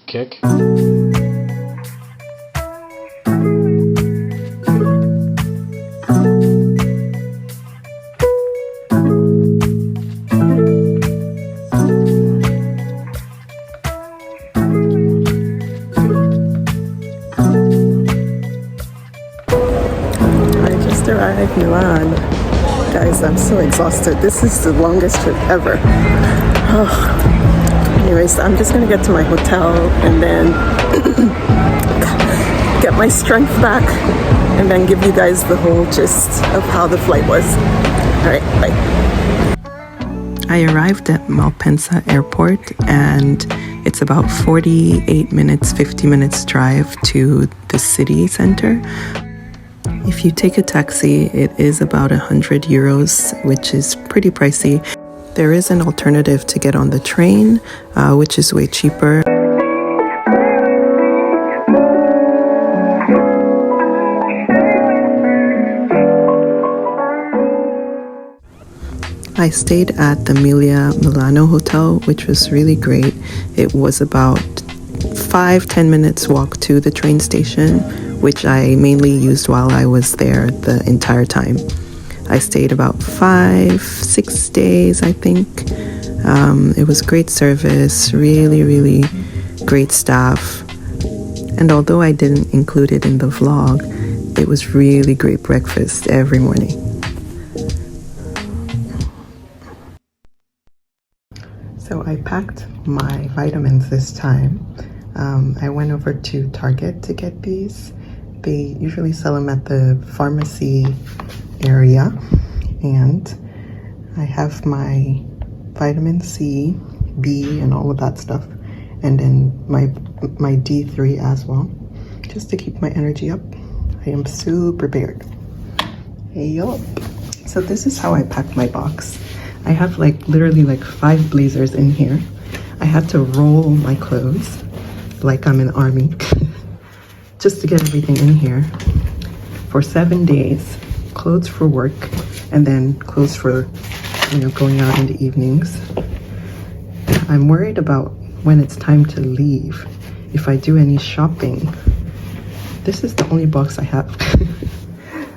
kick. Arrived Milan. Guys, I'm so exhausted. This is the longest trip ever. Oh. Anyways, I'm just gonna get to my hotel and then get my strength back and then give you guys the whole gist of how the flight was. Alright, bye. I arrived at Malpensa airport and it's about 48 minutes, 50 minutes drive to the city center. If you take a taxi, it is about 100 euros, which is pretty pricey. There is an alternative to get on the train, which is way cheaper. I stayed at the Milano hotel, which was really great. It was about 5-10 minutes walk to the train station, which I mainly used while I was there the entire time. I stayed about 5-6 days, I think. It was great service, really great staff. And although I didn't include it in the vlog, it was really great breakfast every morning. So I packed my vitamins this time. I went over to Target to get these. They usually sell them at the pharmacy area, and I have my vitamin C, B, and all of that stuff, and then my D3 as well, just to keep my energy up. I am super prepared. Hey yo! So this is how I packed my box. I have literally 5 blazers in here. I had to roll my clothes like I'm in the army. Just to get everything in here for 7 days. Clothes for work and then clothes for going out in the evenings. I'm worried about when it's time to leave, if I do any shopping. This is the only box I have.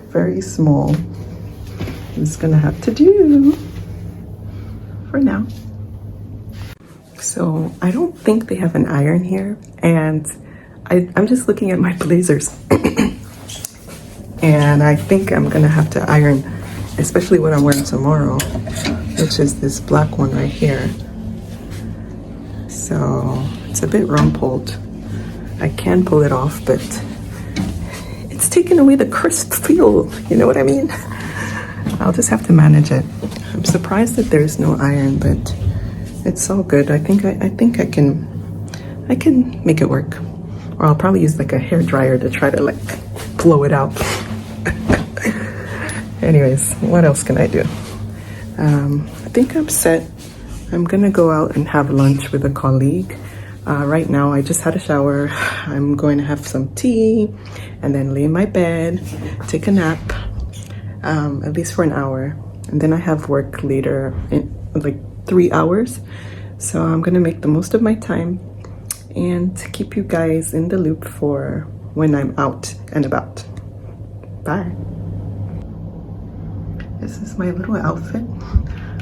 Very small. It's gonna have to do for now. So I don't think they have an iron here, and I'm just looking at my blazers and I think I'm gonna have to iron, especially what I'm wearing tomorrow, which is this black one right here. So it's a bit rumpled. I can pull it off, but it's taking away the crisp feel, you know what I mean? I'll just have to manage it. I'm surprised that there's no iron, but it's all good. I think I can make it work. Or I'll probably use a hair dryer to try to blow it out. Anyways, what else can I do? I think I'm set. I'm gonna go out and have lunch with a colleague. Right now, I just had a shower. I'm going to have some tea and then lay in my bed, take a nap, at least for an hour. And then I have work later in 3 hours. So I'm gonna make the most of my time and keep you guys in the loop for when I'm out and about. Bye. This is my little outfit.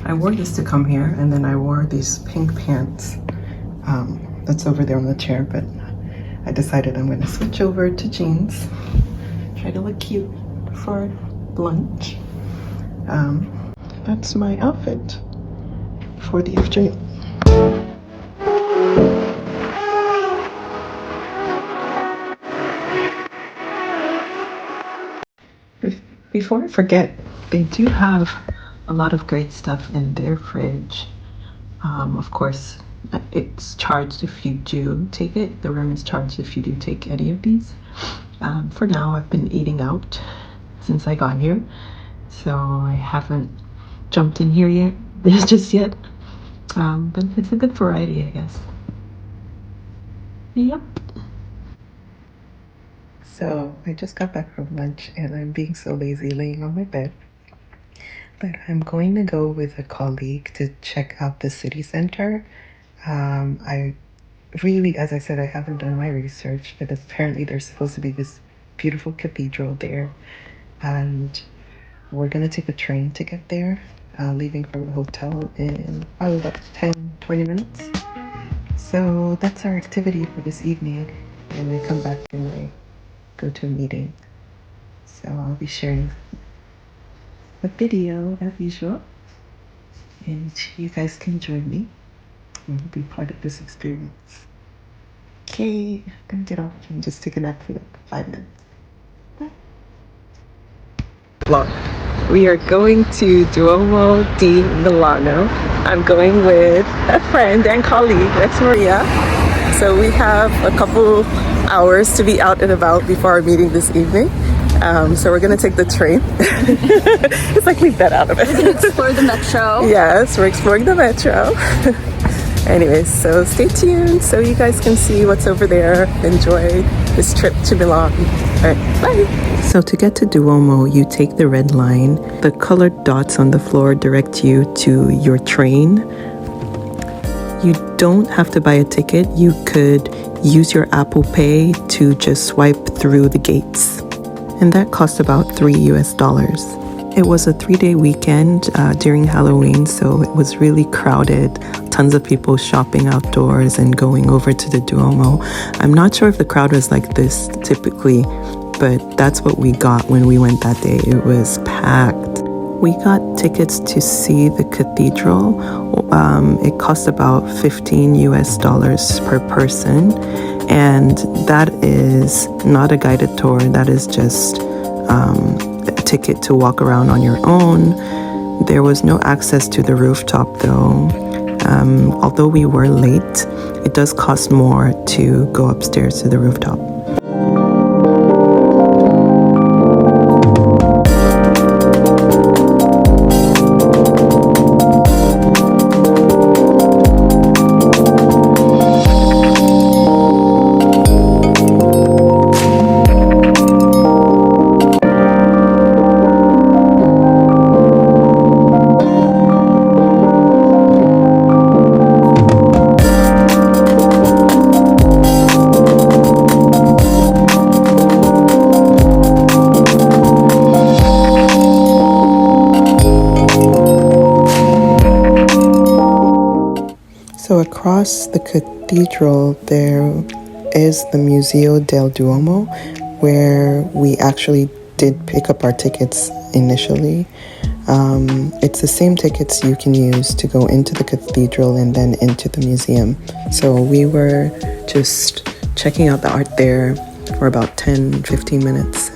I wore this to come here, and then I wore these pink pants. That's over there on the chair, but I decided I'm gonna switch over to jeans. Try to look cute for lunch. That's my outfit for the afternoon. Before I forget, they do have a lot of great stuff in their fridge. Of course, it's charged if you do take it. The room is charged if you do take any of these. For now, I've been eating out since I got here, so I haven't jumped in here yet. Just yet. But it's a good variety, I guess. Yep. So I just got back from lunch and I'm being so lazy laying on my bed. But I'm going to go with a colleague to check out the city center. I really, as I said, I haven't done my research, but apparently there's supposed to be this beautiful cathedral there. And we're gonna take a train to get there, leaving from the hotel in probably about 10-20 minutes. So that's our activity for this evening. And I come back and I go to a meeting. So I'll be sharing a video as usual. And you guys can join me and be part of this experience. Okay, I'm gonna get off and just take a nap for like 5 minutes. Vlog. We are going to Duomo di Milano. I'm going with a friend and colleague, Rex Maria. So we have a couple hours to be out and about before our meeting this evening. So we're gonna take the train. It's like leave that out of it. We're gonna explore the metro. Yes, we're exploring the metro. Anyways, so stay tuned so you guys can see what's over there. Enjoy this trip to Milan. All right, bye. So to get to Duomo, you take the red line. The colored dots on the floor direct you to your train. You don't have to buy a ticket. You could use your Apple Pay to just swipe through the gates. And that cost about $3. It was a 3-day weekend during Halloween, so it was really crowded. Tons of people shopping outdoors and going over to the Duomo. I'm not sure if the crowd was like this typically, but that's what we got when we went that day. It was packed. We got tickets to see the cathedral. It cost about $15 per person. And that is not a guided tour. That is just a ticket to walk around on your own. There was no access to the rooftop though. Although we were late, it does cost more to go upstairs to the rooftop. So across the cathedral, there is the Museo del Duomo, where we actually did pick up our tickets initially. It's the same tickets you can use to go into the cathedral and then into the museum. So we were just checking out the art there for about 10-15 minutes.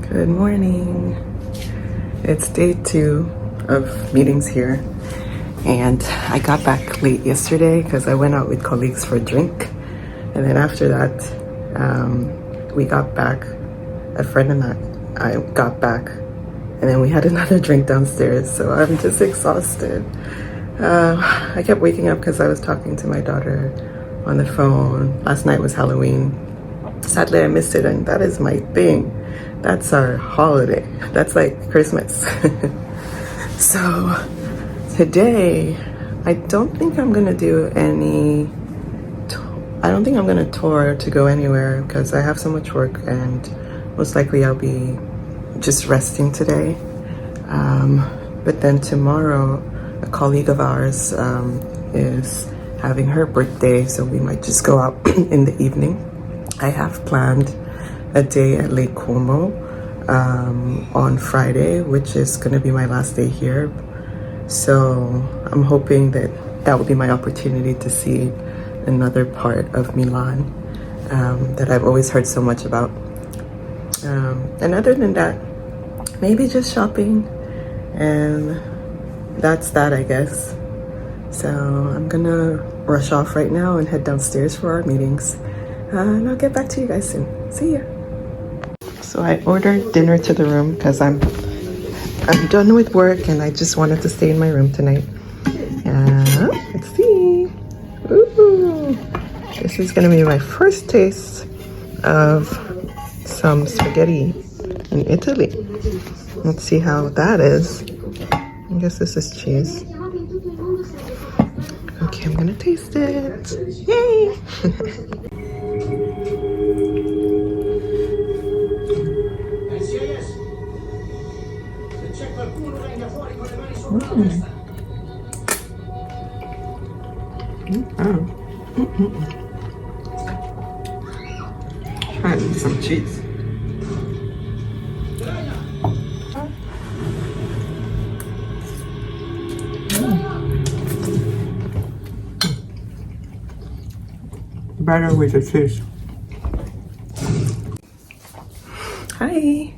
Good morning. It's day 2 of meetings here, and I got back late yesterday because I went out with colleagues for a drink, and then after that we got back, a friend and I got back, and then we had another drink downstairs, so I'm just exhausted. I kept waking up because I was talking to my daughter on the phone. Last night was Halloween. Sadly I missed it, and that is my thing. That's our holiday. That's like Christmas. So Today, I don't think I'm gonna do any. I don't think I'm gonna tour to go anywhere because I have so much work, and most likely I'll be just resting today. But then tomorrow, a colleague of ours is having her birthday, so we might just go out in the evening. I have planned a day at Lake Como on Friday, which is going to be my last day here. So I'm hoping that that will be my opportunity to see another part of Milan that I've always heard so much about. And other than that, maybe just shopping, and that's that, I guess. So I'm gonna rush off right now and head downstairs for our meetings. And I'll get back to you guys soon. See ya. So I ordered dinner to the room because I'm done with work and I just wanted to stay in my room tonight. Let's see. Ooh, this is gonna be my first taste of some spaghetti in Italy. Let's see how that is. I guess this is cheese. Okay, I'm gonna taste it. Yay! Try some cheese. Better with the cheese. Hi.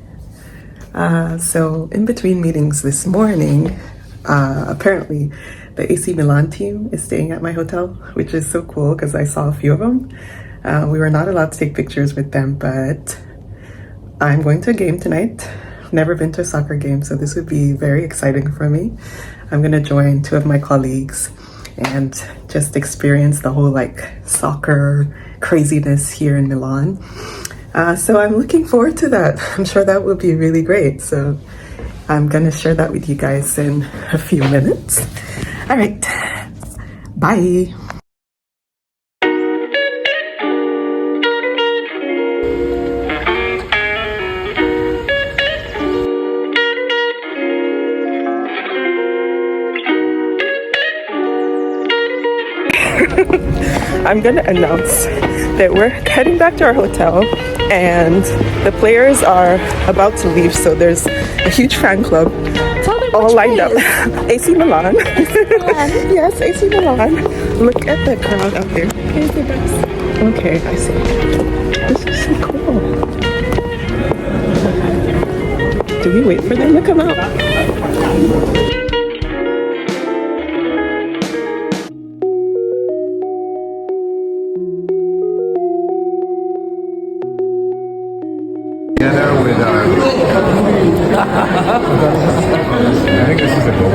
So in between meetings this morning, apparently the AC Milan team is staying at my hotel, which is so cool because I saw a few of them. We were not allowed to take pictures with them, but I'm going to a game tonight. Never been to a soccer game, so this would be very exciting for me. I'm gonna join two of my colleagues and just experience the whole like soccer craziness here in Milan. So I'm looking forward to that. I'm sure that will be really great. So I'm gonna share that with you guys in a few minutes. All right, bye. I'm gonna announce that we're heading back to our hotel and the players are about to leave, so there's a huge fan club all lined up. AC Milan. Yes, AC Milan. Look at the crowd out there. Okay, I see. This is so cool. Do we wait for them to come out? Together with our I think this is a goal.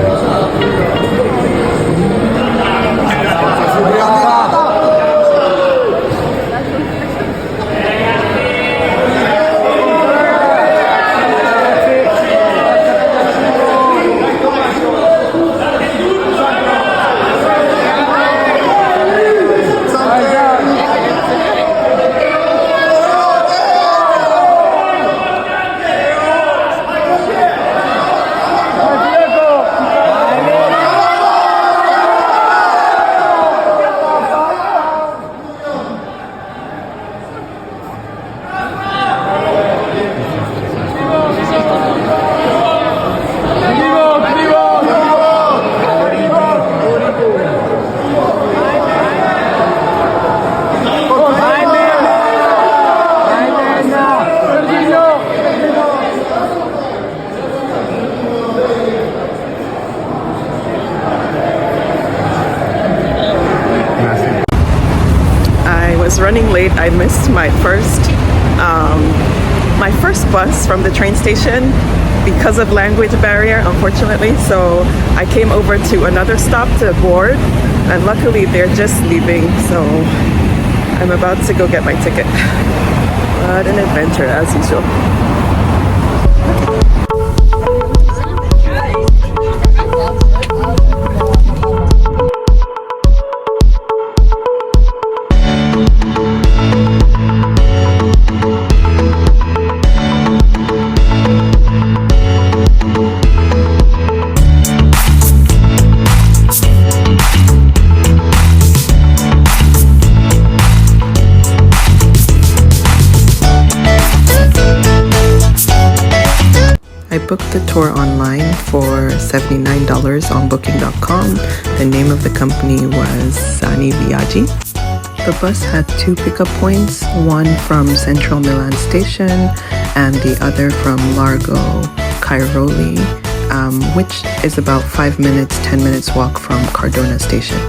Running late. I missed my first bus from the train station because of language barrier, unfortunately. So I came over to another stop to board, and luckily they're just leaving, so I'm about to go get my ticket. What an adventure as usual. booked the tour online for $79 on booking.com. The name of the company was Sani Viaggi. The bus had 2 pickup points, one from Central Milan station and the other from Largo Cairoli, which is about 10 minutes walk from Cardona station.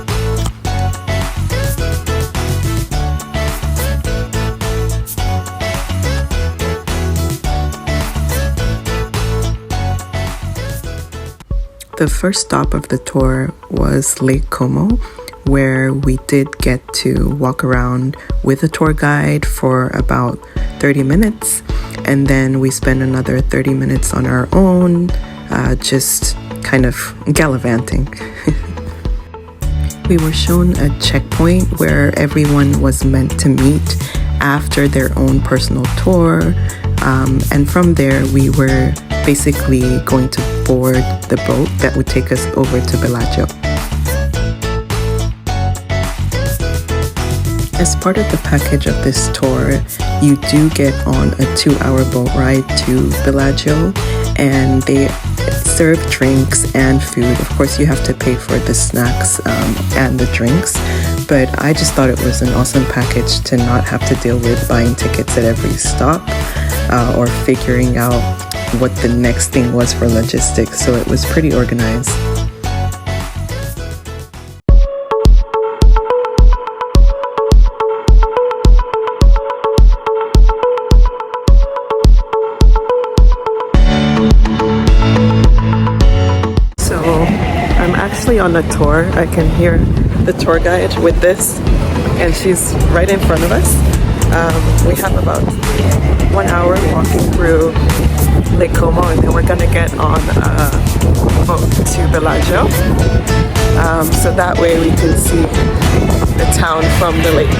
The first stop of the tour was Lake Como, where we did get to walk around with a tour guide for about 30 minutes, and then we spent another 30 minutes on our own, just kind of gallivanting. We were shown a checkpoint where everyone was meant to meet after their own personal tour, and from there we were basically going to board the boat that would take us over to Bellagio. As part of the package of this tour, you do get on a 2-hour boat ride to Bellagio, and they serve drinks and food. Of course, you have to pay for the snacks and the drinks, but I just thought it was an awesome package to not have to deal with buying tickets at every stop or figuring out what the next thing was for logistics, so it was pretty organized. So I'm actually on a tour. I can hear the tour guide with this, and she's right in front of us. We have about 1 hour walking through Lake Como, and then we're gonna get on a boat to Bellagio, so that way we can see the town from the lake.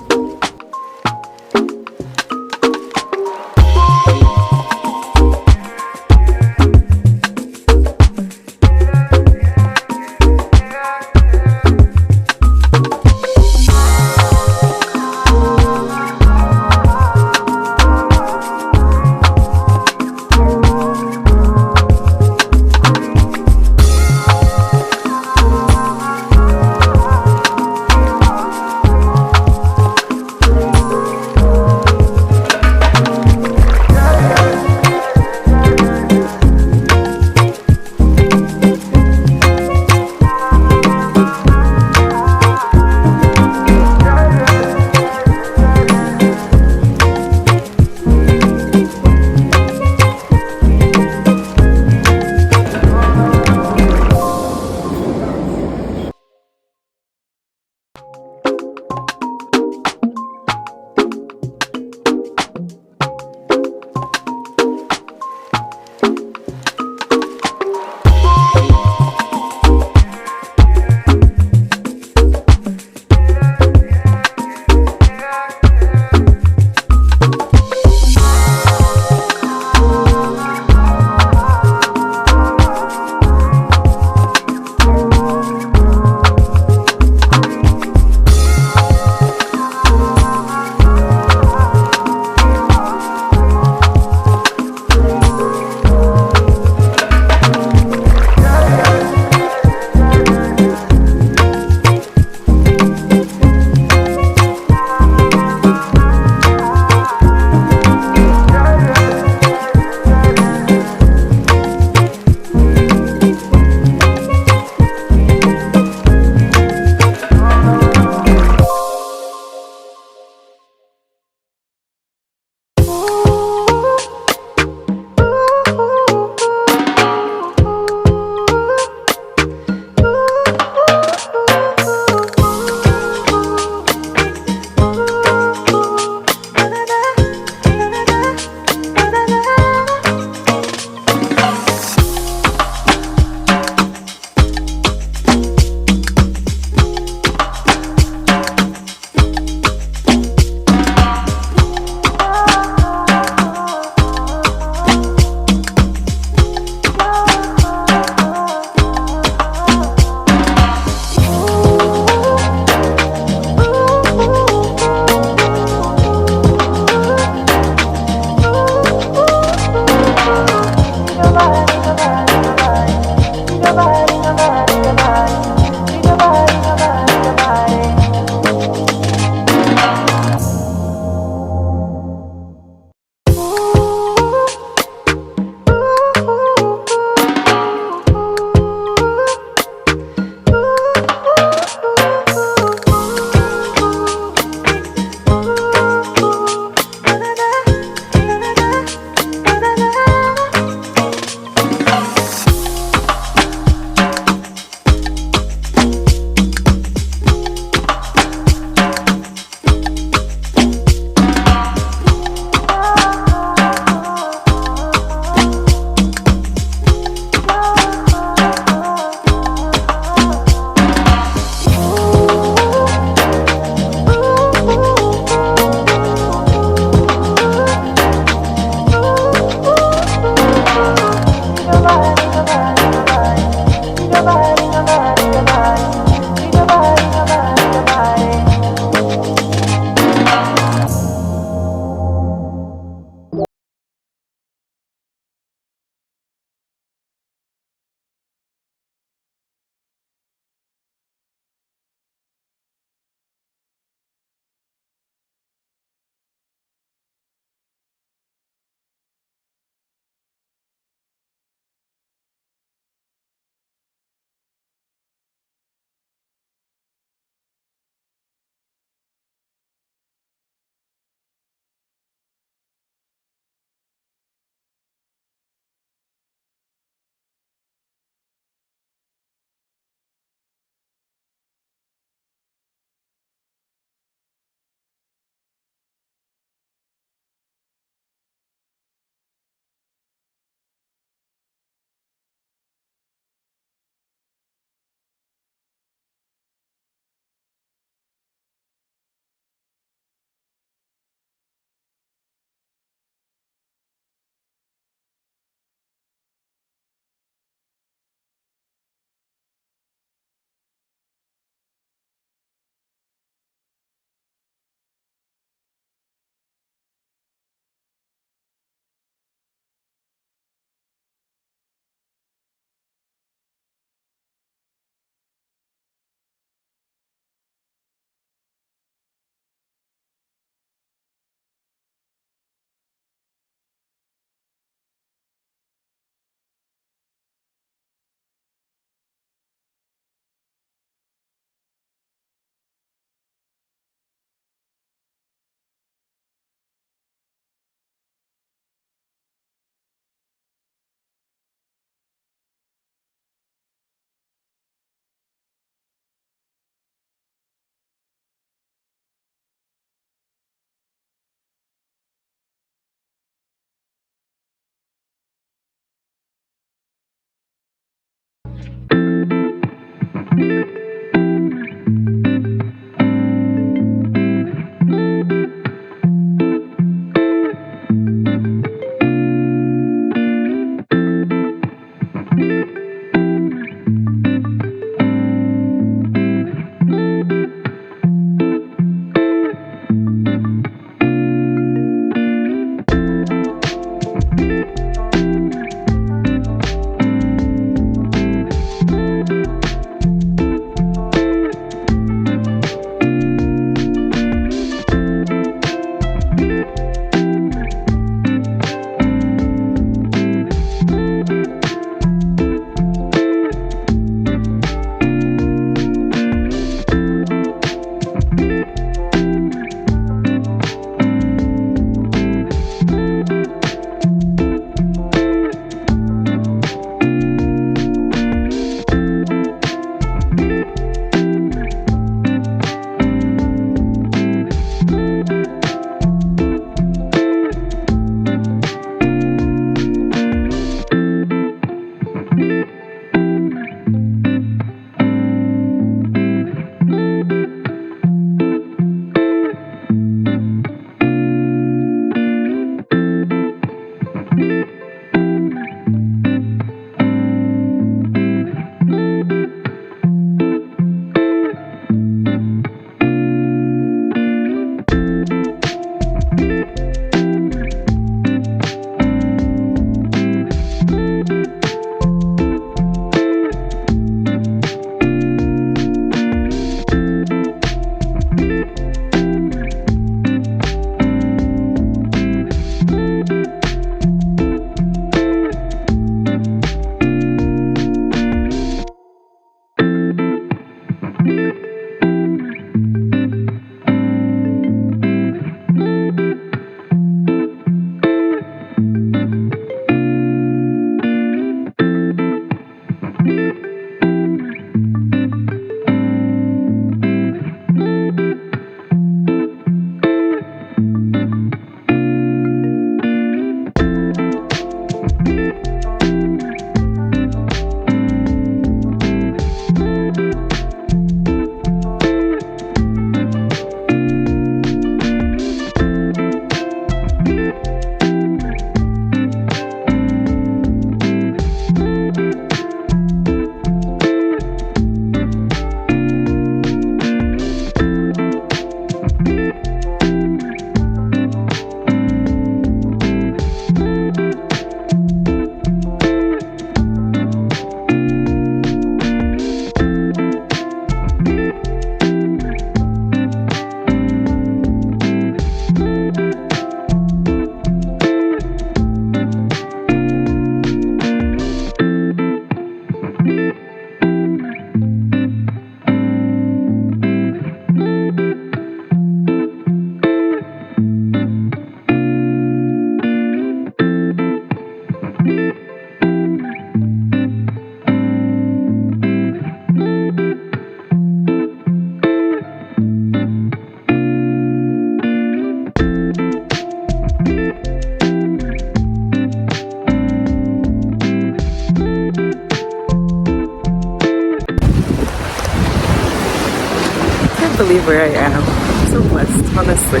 can't believe where I am. I'm so blessed, honestly.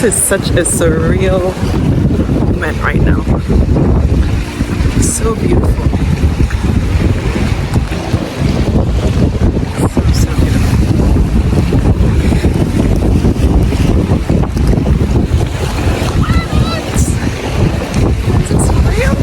This is such a surreal moment right now. So beautiful. So beautiful. Is this real?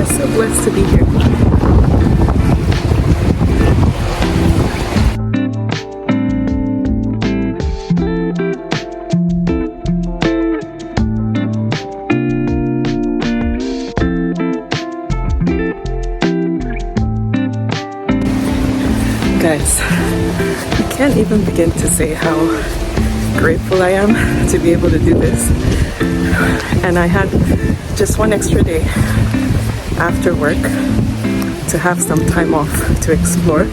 So blessed to be here. Guys, I can't even begin to say how grateful I am to be able to do this. And I had just one extra day after work to have some time off to explore,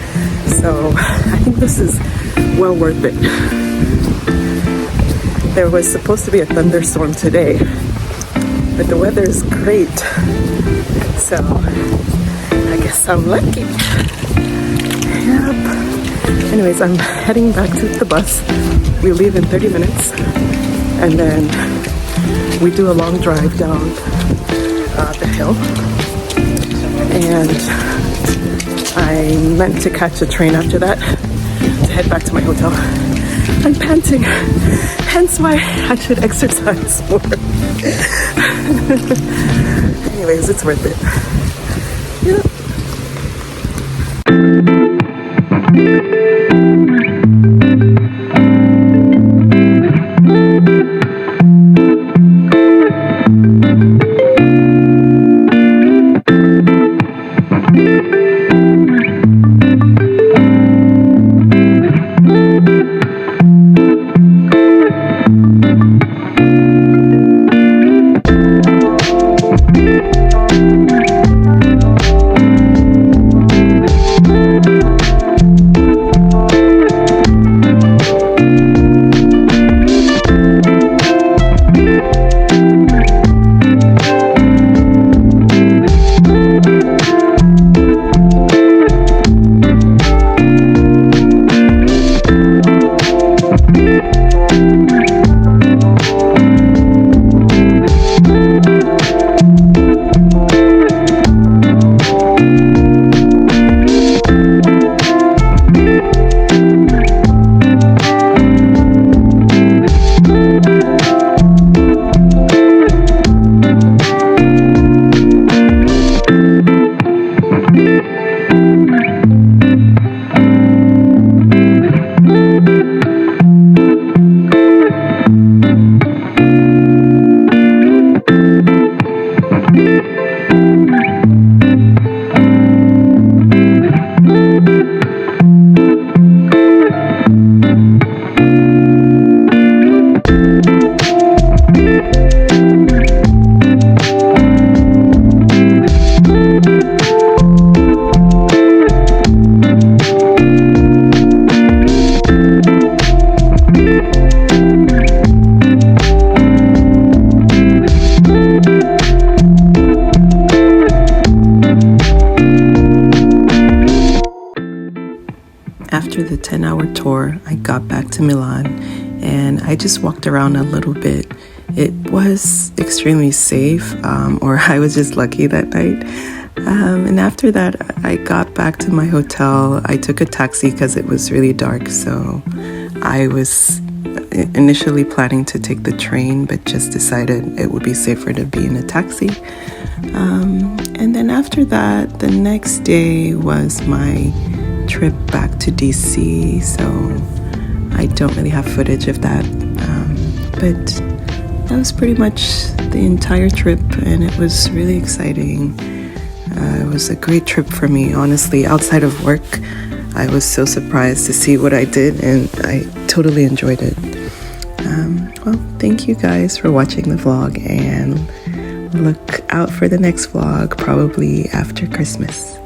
so I think this is well worth it. There was supposed to be a thunderstorm today, but the weather is great, so I guess I'm lucky. Yep. Anyways, I'm heading back to the bus. We leave in 30 minutes, and then we do a long drive down the hill. And I meant to catch a train after that to head back to my hotel. I'm panting, hence why I should exercise more. Anyways, it's worth it. Yeah. After the 10-hour tour, I got back to Milan and I just walked around a little bit. It was extremely safe, or I was just lucky that night. And after that, I got back to my hotel. I took a taxi because it was really dark, so I was initially planning to take the train, but just decided it would be safer to be in a taxi. And then after that, the next day was my trip back to DC, so I don't really have footage of that, but that was pretty much the entire trip, and it was really exciting. It was a great trip for me, honestly. Outside of work, I was so surprised to see what I did, and I totally enjoyed it. Well, thank you guys for watching the vlog, and look out for the next vlog, probably after Christmas.